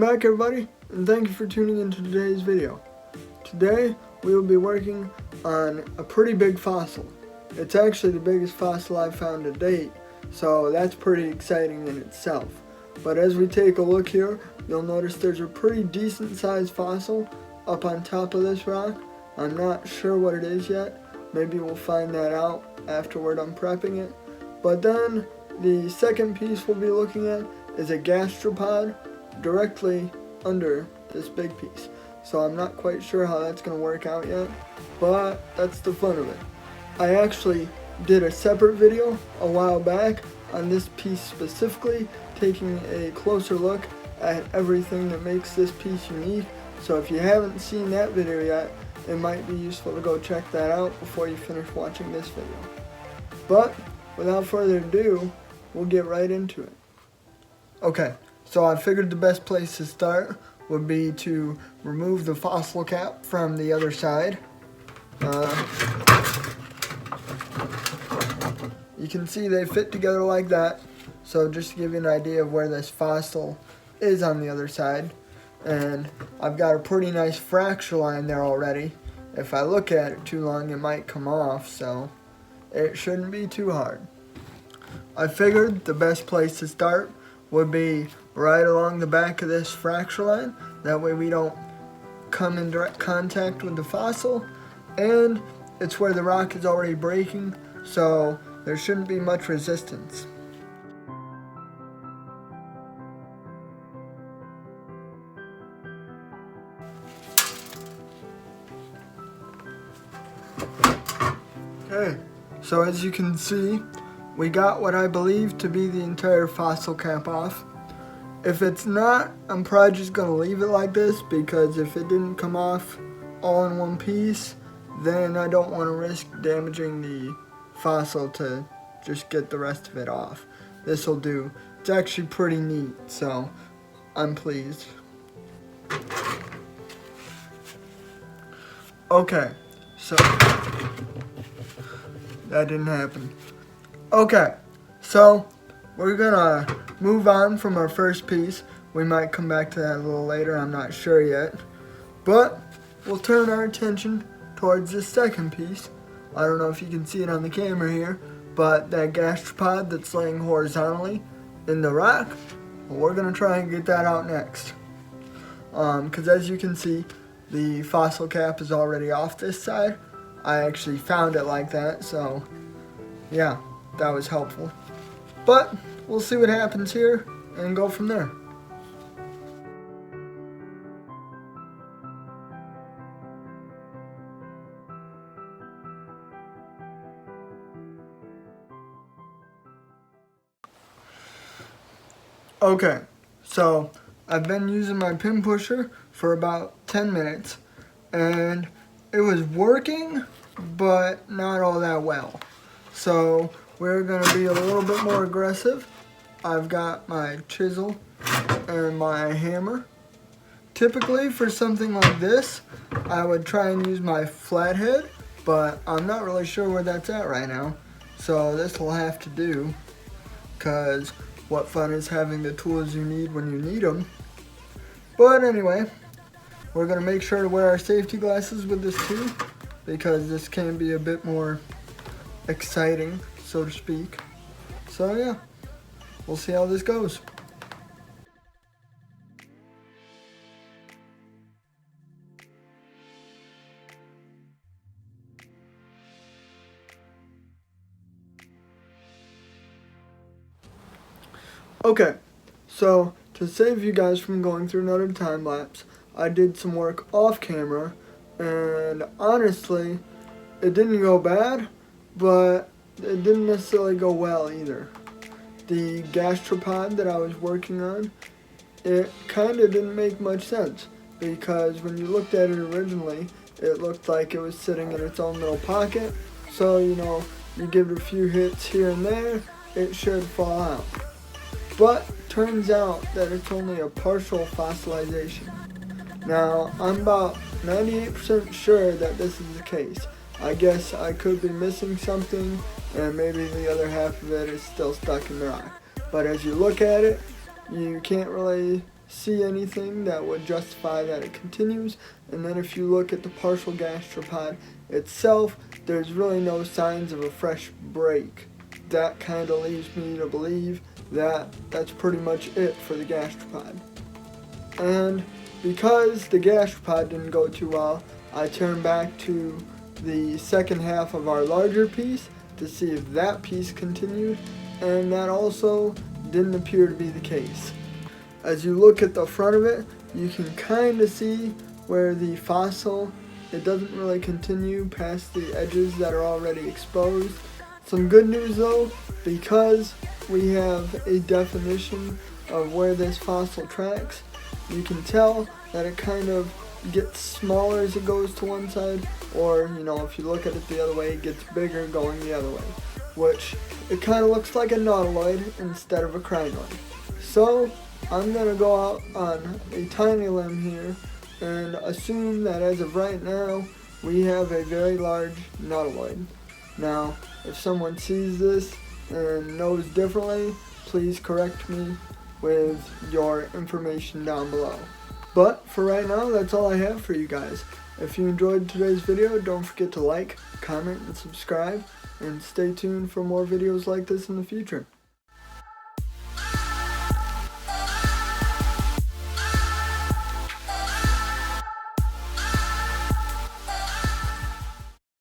back, everybody, and thank you for tuning into today's video. Today we will be working on a pretty big fossil. It's actually the biggest fossil I've found to date, so that's pretty exciting in itself. But as we take a look here, you'll notice there's a pretty decent sized fossil up on top of this rock. I'm not sure what it is yet. Maybe we'll find that out after we're done prepping it. But then the second piece we'll be looking at is a gastropod directly under this big piece. So I'm not quite sure how that's going to work out yet, but that's the fun of it. I actually did a separate video a while back on this piece specifically, taking a closer look at everything that makes this piece unique. So if you haven't seen that video yet, it might be useful to go check that out before you finish watching this video. But without further ado, we'll get right into it. Okay, so I figured the best place to start would be to remove the fossil cap from the other side. You can see they fit together like that. So just to give you an idea of where this fossil is on the other side. And I've got a pretty nice fracture line there already. If I look at it too long, it might come off, so it shouldn't be too hard. I figured the best place to start would be right along the back of this fracture line. That way we don't come in direct contact with the fossil, and it's where the rock is already breaking, so there shouldn't be much resistance. Okay, so as you can see, we got what I believe to be the entire fossil cap off. If it's not, I'm probably just going to leave it like this, because if it didn't come off all in one piece, then I don't want to risk damaging the fossil to just get the rest of it off. This will do. It's actually pretty neat, so I'm pleased. Okay, so that didn't happen. Okay, so we're gonna move on from our first piece. We might come back to that a little later, I'm not sure yet. But we'll turn our attention towards the second piece. I don't know if you can see it on the camera here, but that gastropod that's laying horizontally in the rock, we're gonna try and get that out next. Because as you can see, the fossil cap is already off this side. I actually found it like that, so yeah, that was helpful. But we'll see what happens here and go from there. Okay, so I've been using my pin pusher for about 10 minutes and it was working, but not all that well. So we're going to be a little bit more aggressive. I've got my chisel and my hammer. Typically for something like this, I would try and use my flathead, but I'm not really sure where that's at right now. So this will have to do, because what fun is having the tools you need when you need them. But anyway, we're going to make sure to wear our safety glasses with this too, because this can be a bit more exciting, so to speak. So yeah, we'll see how this goes. Okay, so to save you guys from going through another time lapse, I did some work off camera, and honestly, it didn't go bad, but it didn't necessarily go well either. The gastropod that I was working on, it kind of didn't make much sense, because when you looked at it originally, it looked like it was sitting in its own little pocket. So, you know, you give it a few hits here and there, it should fall out. But turns out that it's only a partial fossilization. Now, I'm about 98% sure that this is the case. I guess I could be missing something, and maybe the other half of it is still stuck in the rock. But as you look at it, you can't really see anything that would justify that it continues. And then if you look at the partial gastropod itself, there's really no signs of a fresh break. That kind of leaves me to believe that that's pretty much it for the gastropod. And because the gastropod didn't go too well, I turned back to the second half of our larger piece to see if that piece continued, and that also didn't appear to be the case. As you look at the front of it, you can kind of see where the fossil, it doesn't really continue past the edges that are already exposed. Some good news though, because we have a definition of where this fossil tracks, you can tell that it kind of gets smaller as it goes to one side, or if you look at it the other way, it gets bigger going the other way, which it kind of looks like a nautiloid instead of a crinoid. So I'm going to go out on a tiny limb here and assume that as of right now we have a very large nautiloid. Now if someone sees this and knows differently, please correct me with your information down below. But for right now, that's all I have for you guys. If you enjoyed today's video, don't forget to like, comment, and subscribe, and stay tuned for more videos like this in the future.